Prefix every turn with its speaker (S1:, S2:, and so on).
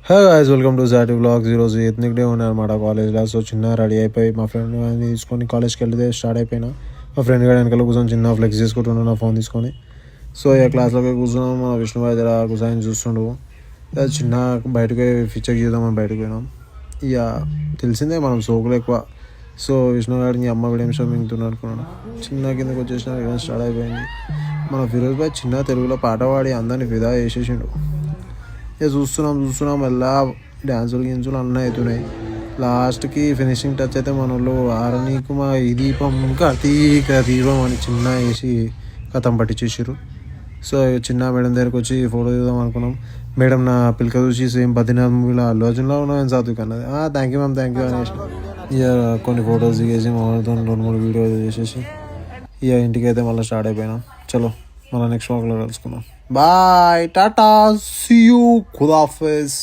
S1: Hey guys, welcome to సాటి vlogs. ఈరోజు ethnic day ఉన్నారన్నమాట కాలేజ్లో. సో చిన్న రెడీ అయిపోయి మా ఫ్రెండ్ తీసుకొని కాలేజ్కి వెళ్తే స్టార్ట్ అయిపోయినా. మా ఫ్రెండ్ గారు వెనకాల కూర్చొని చిన్న ఫ్లెక్స్ చేసుకుంటున్నాను నా ఫోన్ తీసుకొని. సో ఇక క్లాస్లోకి కూర్చున్నాం. మన విష్ణుబాయ్ దగ్గర కూర్చొని చూస్తుండు. చిన్న బయటకు ఫీచర్ చేద్దామని బయటకు పోయినాం. ఇక తెలిసిందే మనం సోకులు ఎక్కువ. సో విష్ణు గారిని అమ్మ వీడియం షో మింగుతున్నాడు అనుకున్నాను. చిన్న కిందకి వచ్చేసిన ఈవెంట్ స్టార్ట్ అయిపోయింది. మన ఫిరోజ్ భాయ్ చిన్న తెలుగులో పాట పాడి అందరినీ ఫిదా చేసేసిండు. ఇక చూస్తున్నాం ఎలా డ్యాన్సులు గిన్సులు అన్నీ అవుతున్నాయి. లాస్ట్కి ఫినిషింగ్ టచ్ అయితే మన వాళ్ళు ఆరనీకు మా ఈ దీపం కార్తీక దీపం అని చిన్న వేసి కథం పట్టించేసారు. సో చిన్న మేడం దగ్గరికి వచ్చి ఫోటో తీద్దాం అనుకున్నాం. మేడం నా పిల్లక చూసి సేమ్ బద్రీనాథ్ మూవీలో అల్లు అర్జున్లో ఉన్నాను సాత్విక్ అన్నది. Thank you ma'am, thank you అనేసి ఇక కొన్ని ఫొటోస్ దిగేసి మామూలుతో 2-3 వీడియోలు చేసేసి ఇక ఇంటికి అయితే మళ్ళీ స్టార్ట్ అయిపోయినాం. చలో మళ్ళీ నెక్స్ట్ వాక్లో కలుసుకుందాం. Bye, tata, see you, ఖుదాఫిజ్.